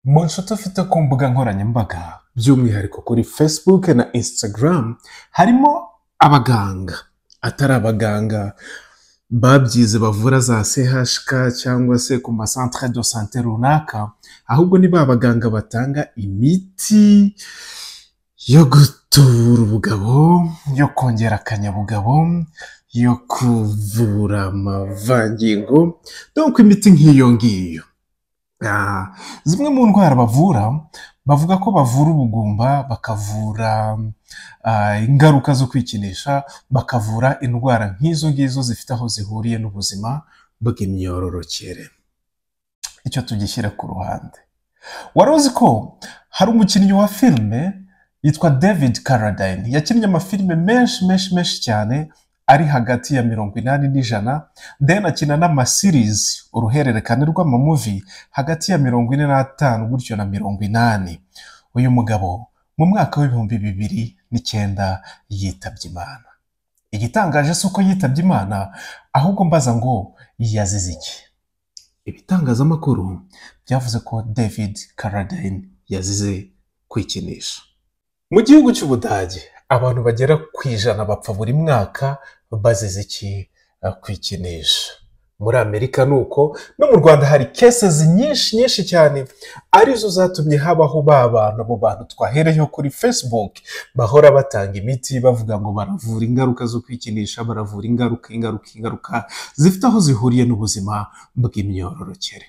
Mu nshuti ufite ku mbuga nkoranyambaga by'umwihariko kuri Facebook na Instagram harimo abaganga atari abaganga babyize bavura za CHK cyangwa se ku ma centre de santé runaka, ahubwo ni ba baganga batanga imiti yo gutubura ubugabo, yo kongera akanyabugabo, yo kuvura amavangingo, donc imiti nk'iyo ngiyo. Zimwe mu ndwara bavura bavuga ko bavura ubugumba, bakavura ingaruka zo kwikinisha, bakavura indwara nk'izo ngizo zifite aho zihuriye n'ubuzima bw'imyororokere. Icyo tugishyira ku ruhande. Wari uzi ko hari umukinnyi wa filime yitwa David Carradine yakinnye amafilime menshi cyane ari hagati ya 80 n'ijana, then akina n'amaseries uruhererekane rw'amamuvi hagati ya 45 gutyo na 80. Uyu mugabo mu mwaka w'ibihumbi 2009 yitabye Imana. Igitangaje si uko yitabye Imana, ahubwo mbaza ngo yazize iki. Ibitangazamakuru byavuze ko David Carradine yazize kwikinisha. Mu gihugu cy'Ubudage abantu bagera ku 100 bapfa buri mwaka bazize iki? Kwikinisha. Muri Amerika nuko, no mu Rwanda hari cases nyinshi cyane arizo zatumye habaho abo bantu twahereyeho kuri Facebook bahora batanga imiti bavuga ngo baravura ingaruka zo kwikinisha, baravura ingaruka zifite aho zihuriye n'ubuzima bw'imyororokere.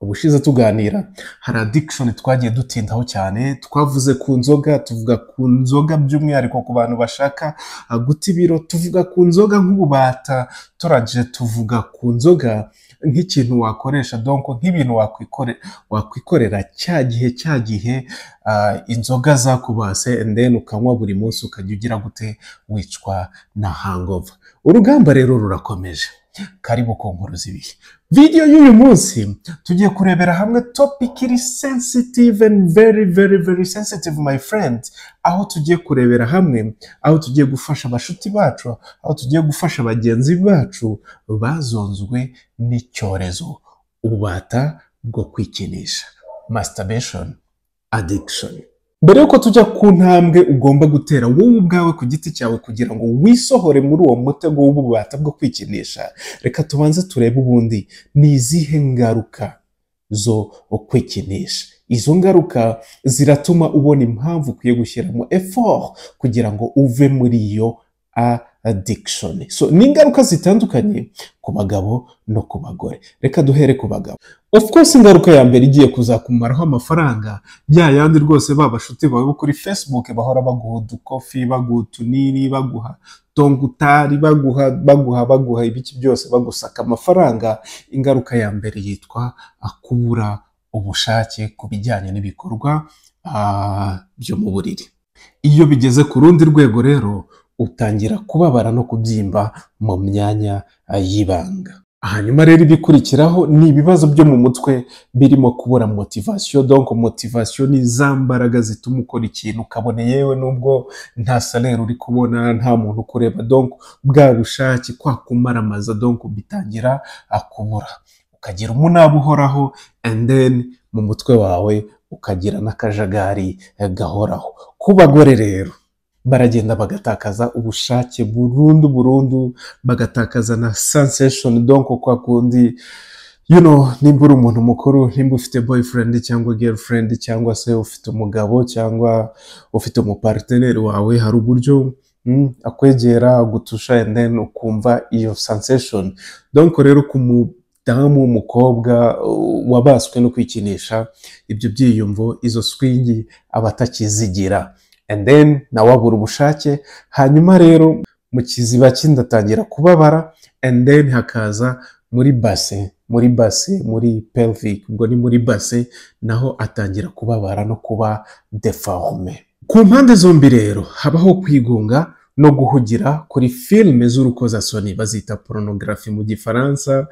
Ubushize tuganira hari addiction twagiye dutindaho cyane, twavuze ku nzoga, tuvuga ku nzoga by'umwihariko ku bantu bashaka guta ibiro, tuvuga ku nzoga nk'ububata, turangije tuvuga ku nzoga nk'ikintu wakoresha, donc nk'ibintu wakwikorera cya gihe inzoga zakubase and then ukanywa buri munsi ukajya ugira gute wicwa na hangover. Urugamba rero rurakomeje. Karibu ku nkuru z'ibihe. Video y'uyu munsi tugiye kurebera hamwe topic iri sensitive and very sensitive my friend, aho tugiye kurebera hamwe, aho tugiye gufasha abashuti bacu, aho tugiye gufasha bagenzi bacu bazonzwe n'icyorezo ububata bwo kwikinisha, masturbation addiction. Mbere yuko tujya ku ntambwe ugomba gutera wowe ubwawe ku giti cyawe kugira ngo wisohore muri uwo mutego w'ububata bwo kwikinisha, reka tubanze turebe ubundi ni izihe ngaruka zo kwikinisha. Izo ngaruka ziratuma ubona impamvu ukwiye gushyiramo effort kugira ngo uve muri iyo addiction. So ni ingaruka zitandukanye ku bagabo no ku bagore. Reka duhere ku bagabo. Of course ingaruka ya mbere igiye kuzakumaraho amafaranga, ya yandi rwose babashuti bawe kuri Facebook bahora baguha udukofi, baguha utunini, baguha tongutari, baguha ibiki byose, bagusaka amafaranga. Ingaruka ya mbere yitwa kubura ubushake ku bijyanye n'ibikorwa byo mu buriri. Iyo bigeze ku rundi rwego rero utangira kubabara no kubyimba mu myanya y'ibanga. Hanyuma rero ibikurikiraho ni ibibazo byo mu mutwe birimo kubura motivation. Donc motivation ni za mbaraga zituma ukora ikintu ukabone yewe nubwo nta salaire uri kubona, nta muntu ukureba, donc bwa bushake kwa kumaramaza, donc bitangira kubura. Ukagira umunaba uhoraho and then mu mutwe wawe ukagira n'akajagari gahoraho. Ku bagore rero baragenda bagatakaza ubushake burundu, bagatakaza na sensation, donc kwa kundi nimba uri umuntu mukuru, nimba ufite boyfriend cyangwa girlfriend cyangwa se ufite umugabo cyangwa ufite umuparteneri wawe, hari uburyo akwegera gutusha and then ukumva iyo sensation. Donc rero ku mudamu, umukobwa wabaswe no kwikinisha, ibyo byiyumvo, izo swingi abatakizigira and then nawabura ubushake. Hanyuma rero mu kiziba kindatangira kubabara and then hakaza muri pelvic, ubwo ni muri base naho atangira kubabara no kuba deforme. Ku mpande zombi rero habaho kwigunga no guhugira kuri filime z'urukozasoni, bazita pornography mu gifaransa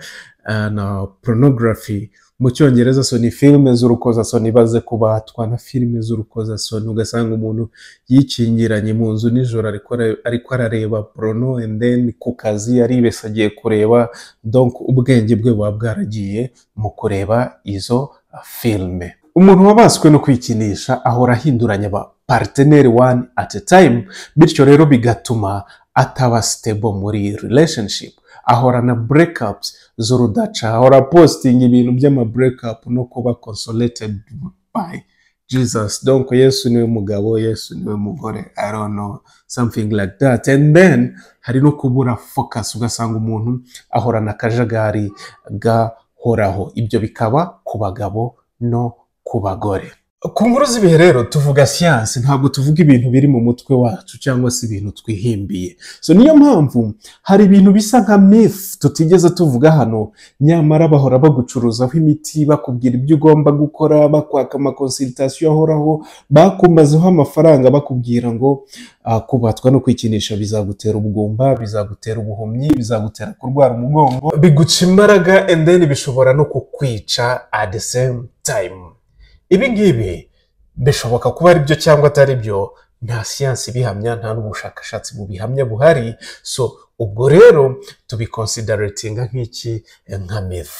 na pornography mu cyongereza. So ni filime z'urukozasoni, baze kubatwa na filime z'urukozasoni, ugasanga umuntu yikingiranye mu nzu nijoro ariko arareba porno and then ku kazi aribese agiye kureba, donc ubwenge bwe buba bwaragiye mu kureba izo filime. umuntu wabaswe no kwikinisha ahora ahinduranya aba parteneri one at a time, bityo rero bigatuma ataba stable muri relationship, ahorana breakups z'urudaca, ahora posting ibintu by'ama breakup no kuba consolated by Jesus. Donc Yesu niwe mugabo, Yesu niwe mugore, I don't know, something like that. And then hari no kubura focus, ugasanga umuntu ahorana akajagari gahoraho. Ibyo bikaba ku bagabo no ku bagore. Ku nkuru z'ibihe rero tuvuga siyansi, ntabwo tuvuga ibintu biri mu mutwe wacu cyangwa se ibintu twihimbiye. So niyo mpamvu hari ibintu bisa nka myth tutigeze tuvuga hano, nyamara bahora bagucuruzaho imiti, bakubwira ibyo ugomba gukora, bakwaka amakonsultation ahoraho, bakumazeho amafaranga bakubwira ngo kubatwa no kwikinisha bizagutera ubugumba, bizagutera ubuhumyi, bizagutera kurwara umugongo, biguca imbaraga, and then bishobora no kukwica at the same time. Ibi ngibi bishoboka kuba ari byo cyangwa atari byo, nta siyansi bihamya, nta n'ubushakashatsi bubihamya buhari. So ubwo rero tubiconsideratinga nk'iki, nka myth.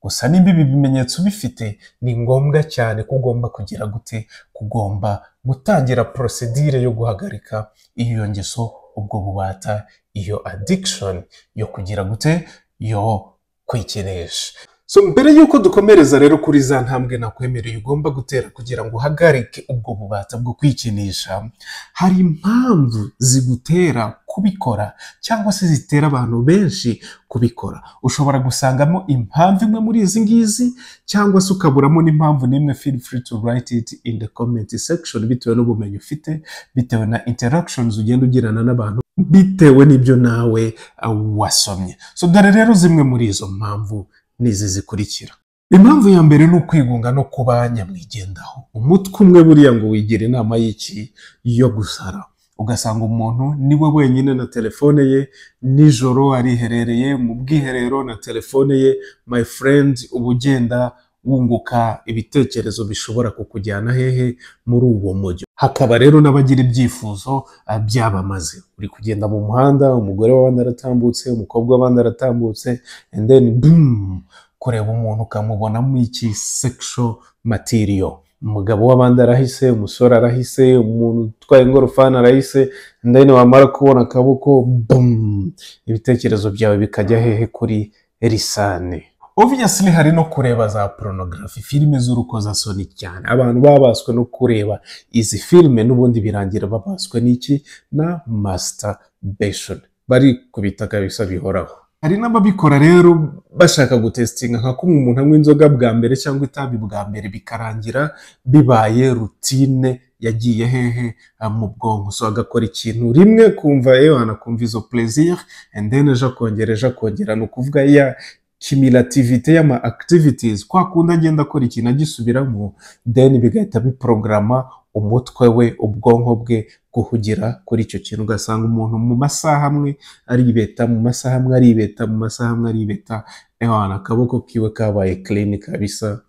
Gusa nimba ibi bimenyetso bifite, ni ngombwa cyane ko ugomba kugira gute, kugomba gutangira procedure yo guhagarika iyo ngeso, ubwo bubata, iyo addiction yo kugira gute, yo kwikinisha. So mbere yuko dukomereza rero kuri za ntambwe nakwemereye ugomba gutera kugira ngo uhagarike ubwo bubata bwo kwikinisha, hari impamvu zigutera kubikora cyangwa se zitera abantu benshi kubikora. Ushobora gusangamo impamvu imwe muri izi ngizi cyangwa se ukaburamo n'impamvu n'imwe. Feel free to write it in the comment section, bitewe n'ubumenyi ufite, bitewe na interactions ugenda ugirana n'abantu, bitewe n'ibyo nawe wasomye. So dore rero zimwe muri izo mpamvu nizi zikurikira. Impamvu ya mbere ni ukwigunga no kuba nyamwigendaho. Umutwe umwe buriya ngo wigira inama y'iki, yo gusara. Ugasanga umuntu niwe wenyine na telefone ye, nijoro ariherereye mu bwiherero na telefone ye. My friend, uba ugenda wunguka ibitekerezo bishobora kukujyana hehe, muri uwo mujyo. Hakaba rero n'abagira ibyifuzo byabamaze. Uri kugenda mu muhanda, umugore w'abandi aratambutse, umukobwa w'abandi aratambutse, and then boom, kureba umuntu ukamubonamo iki, sexual material. Umugabo w'abandi arahise, umusore arahise, umuntu utwaye ingorofani arahise, and then wamara kubona akaboko, boom, ibitekerezo byawe bikajya hehe, kuri risane. Obviously hari no kureba za pornography, filime z'urukozasoni cyane. Abantu babaswe no kureba izi filime n'ubundi birangira babaswe n'iki, na masturbation. Bari kubita kabisa bihoraho. Hari n'ababikora rero bashaka gutestinga nka kumwe umuntu anywa inzoga bwa mbere cyangwa itabi bwa mbere, bikarangira bibaye routine yagiye hehe, mu bwonko. So agakora ikintu rimwe kumva anakumva izo plaisir, and then ejo kongera no kuvuga ya cumulativity y'ama activities, kwa kundi agenda akora ikintu agisubiramo, then bigahita biprograma umutwe we, ubwonko bwe guhugira kuri icyo kintu. Ugasanga umuntu mu masaha amwe aribeta, mu masaha amwe aribeta, mu masaha amwe aribeta, akaboko kiwe kabaye clean kabisa,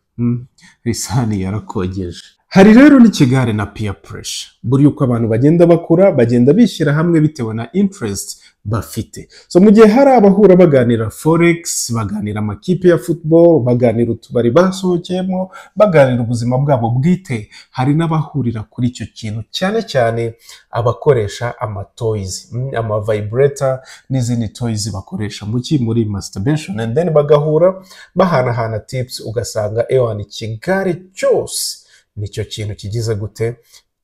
risani yarakogeje. Hari rero n'ikigare na peer pressure. Buri uko abantu bagenda bakura, bagenda bishyira hamwe bitewe na interest bafite. So mu gihe hari abahura baganira forex, baganira amakipe ya football, baganira utubari basohokeyemo, baganira ubuzima bwabo bwite, hari n'abahurira kuri icyo kintu, cyane cyane abakoresha ama toys, ama vibrator n'izindi toys bakoresha muri masturbation, and then bagahura bahanahana tips. Ugasanga ikigare cyose nicyo kintu kigize gute,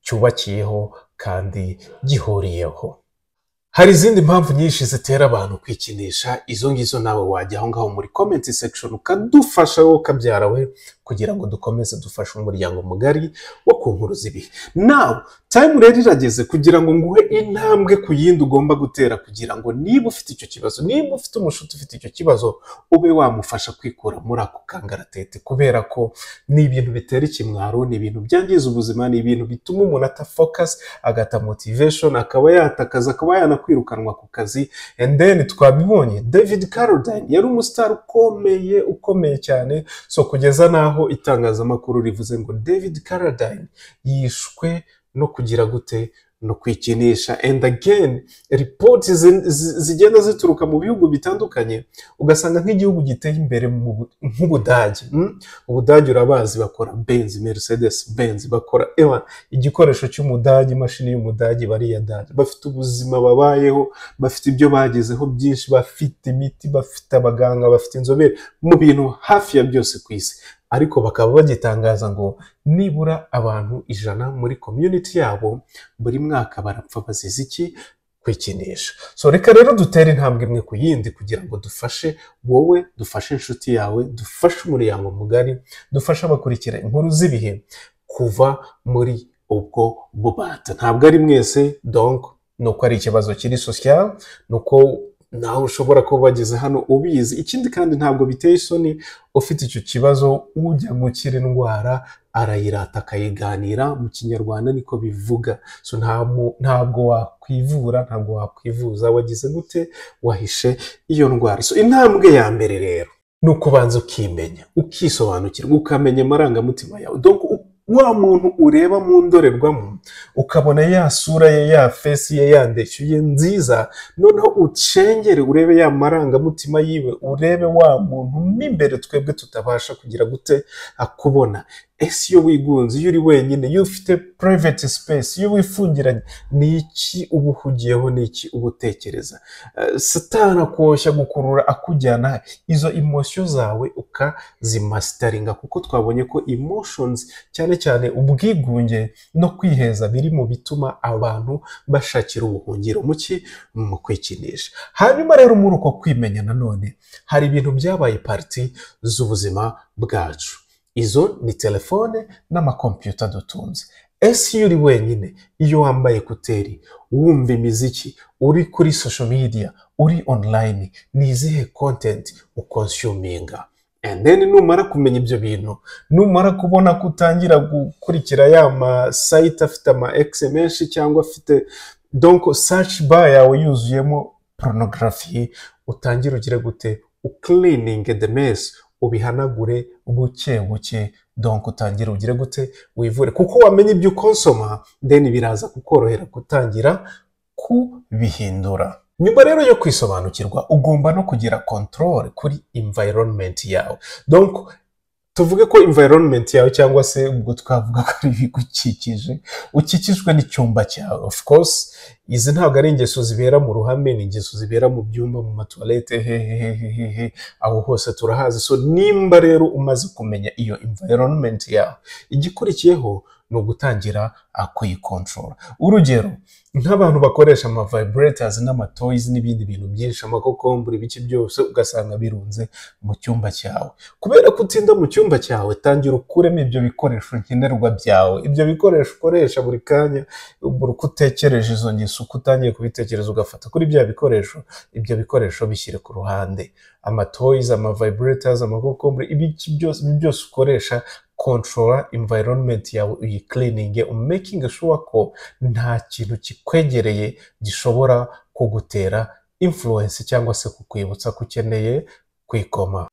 cyubakiyeho kandi gihuriyeho. Hari izindi mpamvu nyinshi zitera abantu kwikinisha, izo ngizo nawe wajya aho ngaho muri comment section ukadufasha wowe kabyarawe, kugira ngo dukomeze dufashe umuryango mugari wo ku nkuru z'ibihe. Now time rero irageze kugira ngo nguhe intambwe ku yindi ugomba gutera, kugira ngo niba ufite icyo kibazo, niba ufite umushuti ufite icyo kibazo, ube wamufasha kwikura muri ako kangaratete. Kubera ko ni ibintu bitera ikimwaro, ni ibintu byangiza ubuzima, ni ibintu bituma umuntu atafocus, agata motivation, akaba yatakaza, akaba yanakwirukanwa ku kazi. And then twabibonye David Carradine yari umustar ukomeye cyane. So kugeza naho itangazamakuru rivuze ngo David Carradine yishwe no kugira gute, no kwikinisha. And again, report zigenda zituruka mu bihugu bitandukanye, ugasanga nk'igihugu giteye imbere nk'Ubudage. Ubudage urabazi, bakora Benz, Mercedes Benz, bakora igikoresho cy'Umudage, imashini y'Umudage, bariya Dage bafite ubuzima babayeho, bafite ibyo bagezeho byinshi, bafite imiti, bafite abaganga, bafite inzobere mu bintu hafi ya byose ku isi, ariko bakaba bagitangaza ngo nibura abantu 100 muri community yabo buri mwaka barapfa bazize iki? Kwikinisha. So reka rero dutere intambwe imwe ku yindi kugira ngo dufashe wowe, dufashe inshuti yawe, dufashe umuryango mugari, dufashe abakurikira inkuru z'ibihe kuva muri ubwo bubata. Ntabwo ari mwese, donc nuko ari ikibazo kiri social, nuko nawe ushobora kuba wageze hano ubizi. Ikindi kandi ntabwo biteye isoni ufite icyo kibazo ujya gukira indwara arayirata akayiganira, mu Kinyarwanda niko bivuga. So ntabwo wakwivura, ntabwo wakwivuza wagize gute, wahishe iyo ndwara. So intambwe ya mbere rero ni ukubanza ukimenya, ukisobanukirwa, ukamenya amarangamutima yawe. Donc wa muntu ureba mu ndorerwamo ukabona ya sura ye, ya face ye yandeshyuye nziza, noneho ucengere urebe ya marangamutima yiwe, urebe wa muntu n'imbere twebwe tutabasha kugira gute akubona. Ese iyo wigunze, iyo uri wenyine, iyo ufite private space, iyo wifungiranye, ni iki uba uhugiyeho, ni iki uba utekereza? Satani akoshya gukurura akujyana izo emotion zawe ukazimasteringa, kuko twabonye ko emotions cyane cyane ubwigunge no kwiheza biri mu bituma abantu bashakira ubuhungiro mu kwikinisha. Hanyuma rero muri uko kwimenya nanone hari ibintu byabaye parti z'ubuzima bwacu. Izo ni telefone n'amakompiyuta dutunze. Ese iyo uri wenyine, iyo wambaye kuteri, wumva imiziki, uri kuri social media, uri online, ni izihe content ukonsuminga? And then numara kumenya ibyo bintu, numara kubona kutangira gukurikira ya ma site afite ama X menshi cyangwa afite donc search bar yawe yuzuyemo pornography, utangira ugire gute? Cleaning the mess, ubihanagure buke buke, donc utangira ugire gute? Wivure, kuko wamenye ibyo konsoma, then biraza kukorohera kutangira kubihindura. Nyuma rero yo kwisobanukirwa, ugomba no kugira control kuri environment yawe. Donc tuvuge ko environment yawe cyangwa se ubwo twavuga ko ari ibigukikije, ukikijwe n'icyumba cyawe. Of course izi ntabwo ari ingeso zibera mu ruhame, ni ingeso zibera mu byumba, mu matoilette, aho hose turahazi. So nimba rero umaze kumenya iyo environment yawe, igikurikiyeho ni ugutangira kuyikontrola. Urugero nk'abantu bakoresha ama vibrators n'ama toys n'ibindi bintu byinshi, amakokombure, biki byose ugasanga birunze mu cyumba cyawe. Kubera kutinda mu cyumba cyawe, tangira ukuremo ibyo bikoresho nkenerwa byawe, ibyo bikoresho ukoresha buri kanya, buri kutekereje izo ngeso, utangiye kubitekereza ugafata kuri bya bikoresho, ibyo bikoresho bishyire ku ruhande. Ama toys, ama vibrators, amakokombure, ibiki byose ukoresha, control environment yawe, uyi cleaning, making sure ko nta kintu kikwegereye gishobora kugutera influence cyangwa se kukwibutsa kukeneye kwikoma.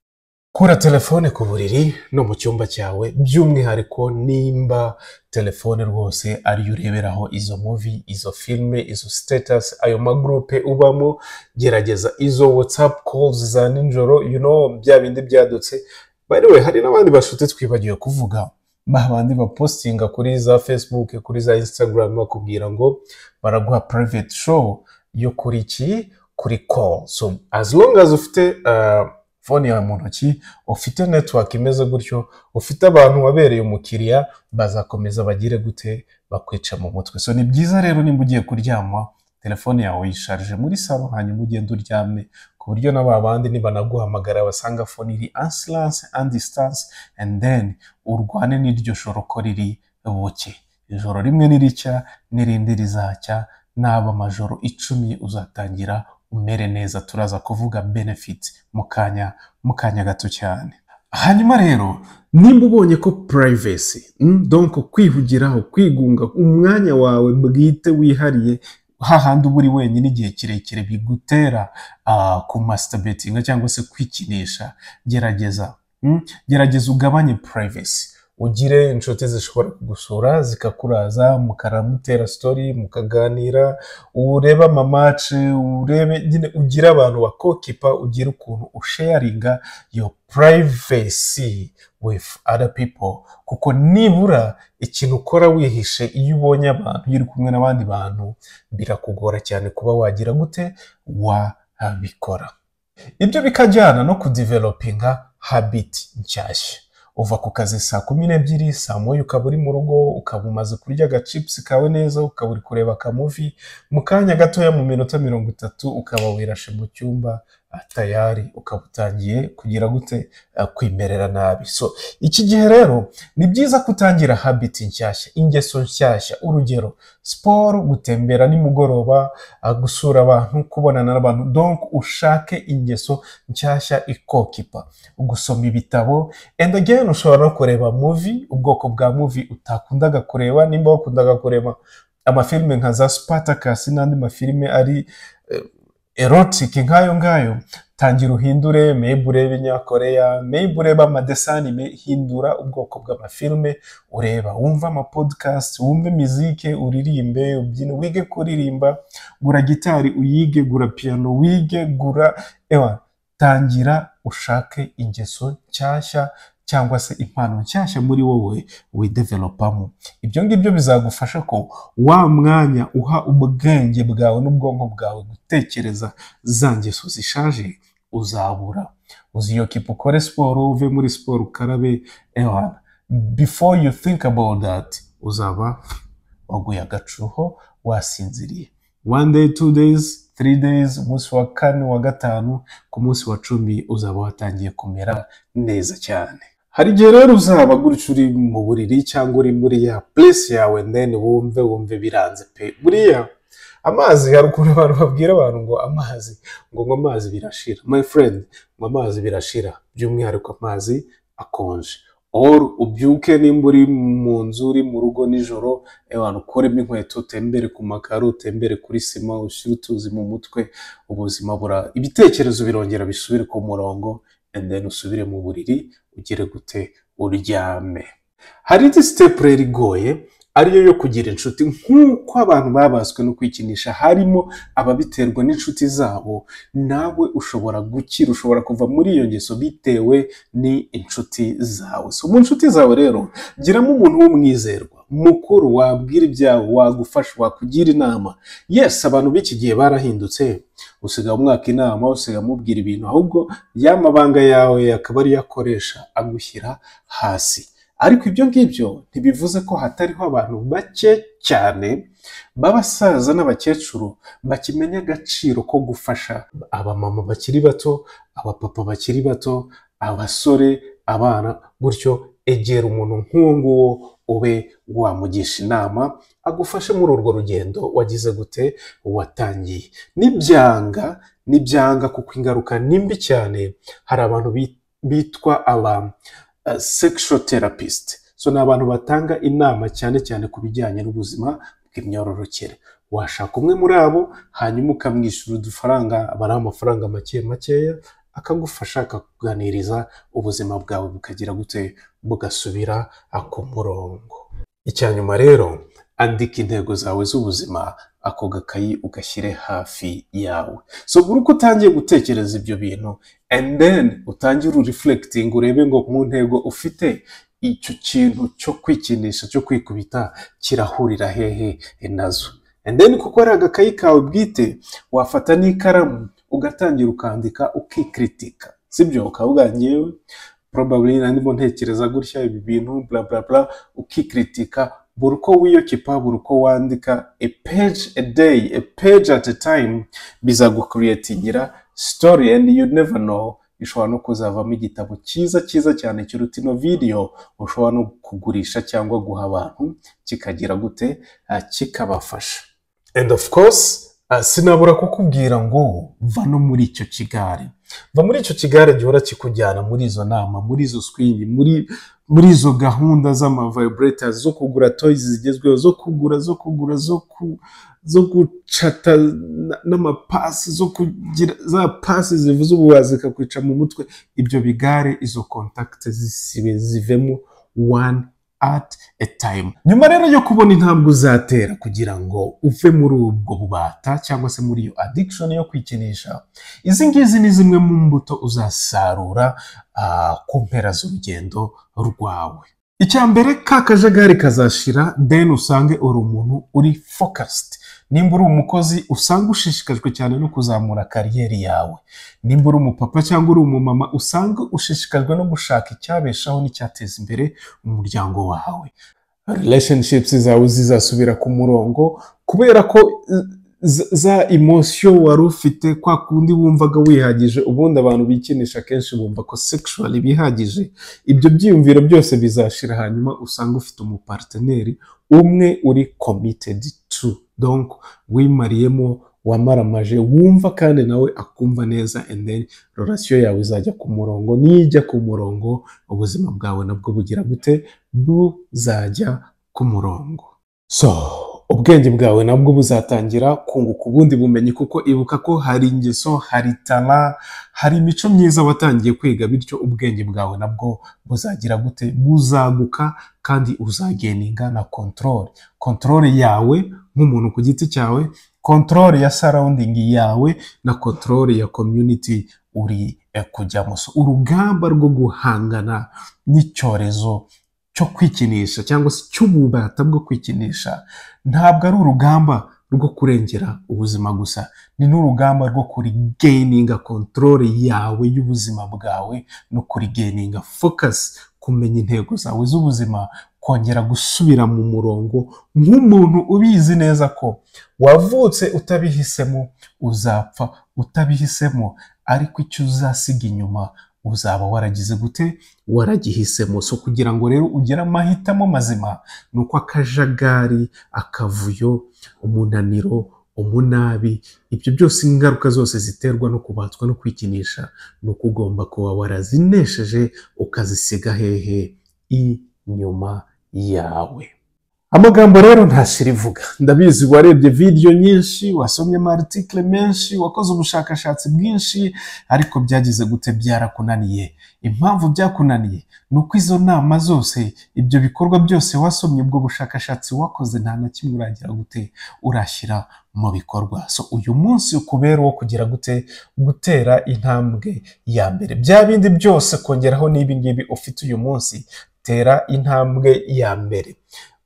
Kura telefone ku buriri no mu cyumba cyawe, by'umwihariko nimba telefone rwose ari ureberaho izo movie, izo filme, izo status, ayo magroupe ubamo, gerageza izo WhatsApp calls za ninjoro, bya bindi byadutse. By the way, hari n'abandi bashuti twibagiwe kuvuga, babandi bapostinga kuri za Facebook, kuri za Instagram, bakubwira ngo baraguha private show yo kuri call. So as long as ufite phone yawe mu ntoki, ufite network imeze gutyo, ufite abantu wabereye umukiriya, bazakomeza bagire gute? Bakwica mu mutwe. So ni byiza rero nimba ugiye kuryama, telefone yawe yisharije muri salo, hanyuma ugende uryame, ku buryo n'abandi nibanaguhamagara basanga phone iri en silence, en distance, and then urwane n'iryo joro ko riri buke. Ijoro rimwe niricya, n'irindi rizacya, n'aba amajoro 10 uzatangira umere neza. Turaza kuvuga benefit mu kanya gato cyane. Hanyuma rero nimba ubonye ko privacy, donc kwihugiraho, kwigunga, umwanya wawe bwite wihariye, hahandi uba uri wenyine igihe kirekire, bigutera ku masturbating cyangwa se kwikinisha, gerageza ugabanye privacy, ugire inshuti zishobora kugusura zikakuraza mukaramutera story mukaganira, urebe amamace, urebe nyine ugire abantu bakokipa, ugire ukuntu usharinga your privacy with other people, kuko nibura ikintu ukora wihishe iyo ubonye abantu, iyo uri kumwe n'abandi bantu birakugora cyane kuba wagira gute wabikora. Ibyo bikajyana no kudevelopinga habit nshyashya. Uva ku kazi saa 12, saa moya ukaba uri mu rugo, ukaba umaze kurya agachips kawe neza, ukaba uri kureba akamuvi, mu kanya gatoya mu minota 30 ukaba wirashe mu cyumba tayari, ukaba utangiye kugira gute kwimerera nabi. So iki gihe rero ni byiza kutangira habit nshyashya, ingeso nshyashya, urugero sport, gutembera nimugoroba, gusura abantu, kubonana n'abantu. Donc ushake ingeso nshyashya ikokipa, gusoma ibitabo, and again ushobora no kureba movie, ubwoko bwa movie utakundaga kureba. Nimba wakundaga kureba amafilme nka za Spartacus n'andi mafilme ari erotic nk'ayo ngayo, tangira uhindure, maybe urebe Nyakoreya, maybe urebe amadesani, hindura ubwoko bw'amafilme ureba, wumva amapodcast, wumve muzike, uririmbe, ubyine, wige kuririmba, gura gitari uyige, gura piano wige, tangira ushake ingeso nshyashya cyangwa se impano nshyashya muri wowe widevelopamo. Ibyo ngibyo bizagufasha ko wa mwanya uha ubwenge bwawe n'ubwonko bwawe gutekereza za ngeso zishaje uzabura. Uziyokipa, ukore siporo, uve muri siporo ukarabe, before you think about that uzaba waguye agacuho wasinziriye. 1 day, 2 days, 3 days, umunsi wa 4, wa 5, ku munsi wa 10 uzaba watangiye kumera neza cyane. Hari igihe rero uzaba gutyo uri mu buriri cyangwa uri muri ya place yawe, then wumve biranze pe. Buriya amazi, hari ukuntu abantu babwira abantu ngo amazi birashira. My friend, ngo amazi birashira, by'umwihariko amazi akonje. Or ubyuke nimba uri mu nzu, uri mu rugo nijoro, ukuremo inkweto, utembere ku makaro, utembere kuri sima, ushyire utuzi mu mutwe, ubuzima ibitekerezo birongera bisubire ku murongo, and then usubire mu buriri ugire gute uryame. Hari indi step rero igoye, ariyo yo kugira inshuti nk'uko abantu babaswe no kwikinisha. Harimo ababiterwa n'inshuti zabo, nawe ushobora gukira, ushobora kuva muri iyo ngeso bitewe ni inshuti zawe. So mu nshuti zawe rero giramo umuntu w'umwizerwa, mukuru, wabwira ibyawe, wagufasha, wakugira inama. Yes, abantu b'iki gihe barahindutse, usiga umwaka inama, usiga mubwira ibintu, ahubwo y'amabanga yawe akaba ari yakoresha agushyira hasi. Ariko ibyo ngibyo ntibivuze ko hatariho abantu bake cyane b'abasaza n'abakecuru bakimenya agaciro ko gufasha abamama bakiri bato, abapapa bakiri bato, abasore, abana. Gutyo egera umuntu nk'uwo nguwo ube wamugisha inama, agufashe muri urwo rugendo wagize gute watangiye. Nibyanga kuko ingaruka nimbi cyane. Hari abantu bitwa sexual therapist. So ni abantu batanga inama cyane cyane ku bijyanye n'ubuzima bw'imyororokere. Washaka umwe muri abo, hanyuma ukamwishyura udufaranga, abari amafaranga makeya, akagufasha, akakuganiriza, ubuzima bwawe bukagira gute bugasubira ku murongo. Icyanyuma rero, andika intego zawe z'ubuzima, ako gakayi ugashyire hafi yawe. So buri uko utangiye gutekereza ibyo bintu, and then utangira reflecting, urebe ngo mu ntego ufite icyo kintu cyo kwikinisha, cyo kwikubita kirahurira hehe nazo. And then kuko ari agakayi kawe bwite, wafata n'ikaramu ugatangira ukandika, ukikritika. Sibyo, ukavuga ngewe probably nandimo ntekereza gutya ibi bintu bla bla bla, ukikritika. Buri uko wiyokipa, buri uko wandika, a page a day, a page at a time, bizagukreatingira story, and you never know, ishobora no kuzavamo igitabo cyiza cyane kiruta ino video ushobora no kugurisha cyangwa guha abantu, kikagira gute kikabafasha. And of course sinabura kukubwira ngo va no muri icyo kigare. Va muri icyo kigare gihora kikujyana muri izo nama, muri izo screen, muri izo gahunda z'ama vibrators, zo kugura toys zigezweho, zo gucata n'amapasi, zo kugira za pasi zivuze ubuwazi kakwica mu mutwe. Ibyo bigare, izo contact zivemo, one at a time. Nyuma rero yo kubona intambwe uzatera kugira ngo uve muri ubwo bubata cyangwa se muri iyo addiction yo kwikinisha, izi ngizi ni zimwe mu mbuto uzasarura ku mpera z'urugendo rwawe. Icya mbere, ka kajagari kazashira, then usange uri umuntu uri focused. Nimba uri umukozi usanga ushishikajwe cyane no kuzamura kariyeri yawe. Nimba uri umupapa cyangwa uri umumama usanga ushishikajwe no gushaka icyabeshaho n'icyateza imbere umuryango wawe. Relationships zawe zizasubira ku murongo kubera ko za emotion wari ufite kwa kundi wumvaga wihagije. Ubundi abantu bikinisha kenshi bumva ko sexually bihagije. Ibyo byiyumviro byose bizashira, hanyuma usanga ufite umuparteneri umwe uri committed to, donc wimariyemo, wamaramaje, wumva kandi nawe akumva neza, and then relation yawe izajya ku murongo. Nijya ku murongo, ubuzima bwawe nabwo bugira gute? Buzajya ku murongo. So ubwenge bwawe nabwo buzatangira kunguka ubundi bumenyi, kuko ibuka ko hari ingeso, hari tala, hari imico myiza watangiye kwiga, bityo ubwenge bwawe nabwo buzagira gute? Buzaguka, kandi uzageninga na control yawe nk'umuntu ku giti cyawe, control ya surrounding yawe, na control ya community uri kujyamo. So urugamba rwo guhangana n'icyorezo cyo kwikinisha cyangwa se cy'ububata bwo kwikinisha ntabwo ari urugamba rwo kurengera ubuzima gusa, ni n'urugamba rwo kurigaininga control yawe y'ubuzima bwawe, no kurigaininga focus, kumenya intego zawe z'ubuzima, kongera gusubira mu murongo nk'umuntu ubizi neza ko wavutse utabihisemo, uzapfa utabihisemo, ariko icyo uzasiga inyuma uzaba waragize gute? Waragihisemo. So kugira ngo rero ugire amahitamo mazima, nuko akajagari, akavuyo, umunaniro, umunabi, ibyo byose ingaruka zose ziterwa no kubatwa no kwikinisha, nuko ugomba kuba warazinesheje ukazisiga hehe? Inyuma yawe. Amagambo rero ntashira ivuga. Ndabizi warebye video nyinshi, wasomye article menshi, wakoze ubushakashatsi bwinshi, ariko byagize gute? Byarakunaniye. Impamvu byakunaniye nuko izo nama zose, ibyo bikorwa byose wasomye, ubwo bushakashatsi wakoze, nta na kimwe uragira gute? Urashyira mu bikorwa. So uyu munsi ukubera wo kugira gute? Gutera intambwe ya mbere. Bya bindi byose kongeraho n'ibi ngibi ufite uyu munsi, tera intambwe ya mbere.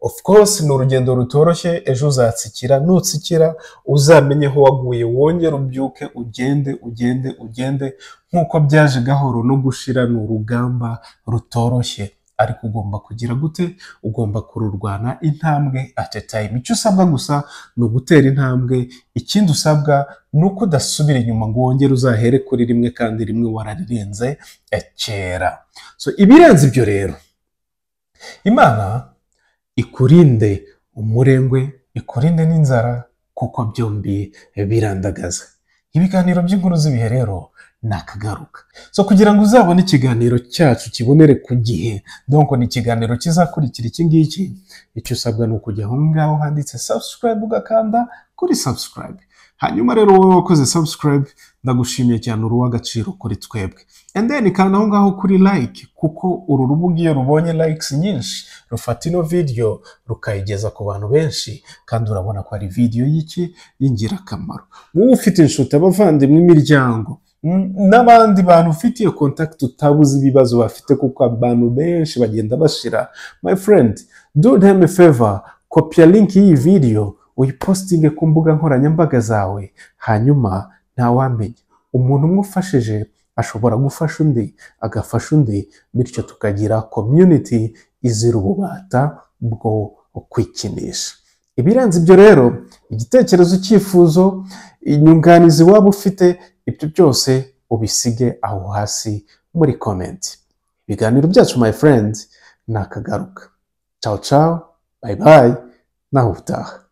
Of course ni urugendo rutoroshye, ejo uzatsikira, nutsikira uzamenye aho waguye, wongere ubyuke, ugende nk'uko byaje gahoro. No gushira ni urugamba rutoroshye, ariko ugomba kugira gute? Ugomba kururwana intambwe at a time. Icyo usabwa gusa ni ugutera intambwe. Ikindi usabwa ni uko udasubira inyuma ngo wongere uzahere kuri rimwe, kandi rimwe wararirenze kera. So ibirenze ibyo rero, Imana ikurinde umurengwe, ikurinde n'inzara, kuko byombi birandagaza. Ibiganiro by'inkuru z'ibihe rero nakagaruka. So kugira ngo uzabone ikiganiro cyacu kibonere ku gihe, donc ni ikiganiro kizakurikira iki ngiki, icyo usabwa ni ukujya aho ngaho handitse subscribe, ugakanda kuri subscribe. Hanyuma rero wowe wakoze subscribe, ndagushimiye cyane, uri uw'agaciro kuri twebwe. And then kanda aho ngaho kuri like, kuko uru rubuga iyo rubonye likes nyinshi, rufata ino video rukayigeza ku bantu benshi, kandi urabona ko ari video y'ingirakamaro. Wowe ufite inshuti, abavandimwe, imiryango, n'abandi bantu ufitiye contact utabuze ibibazo bafite, kuko abantu benshi bagenda bashira, my friend, do them a favor, copy link y'iyi video uyipostinge ku mbuga nkoranyambaga zawe, hanyuma ntawamenya, umuntu umwe ufashije ashobora gufasha undi, agafasha undi, bityo tukagira community izira ububata bwo kwikinisha. Ibirenze ibyo rero, igitekerezo, icyifuzo, inyunganizi waba ufite, ibyo byose ubisige aho hasi muri comment. Ibiganiro byacu my friend nakagaruka. Ciao ciao, bye bye, naho utaha.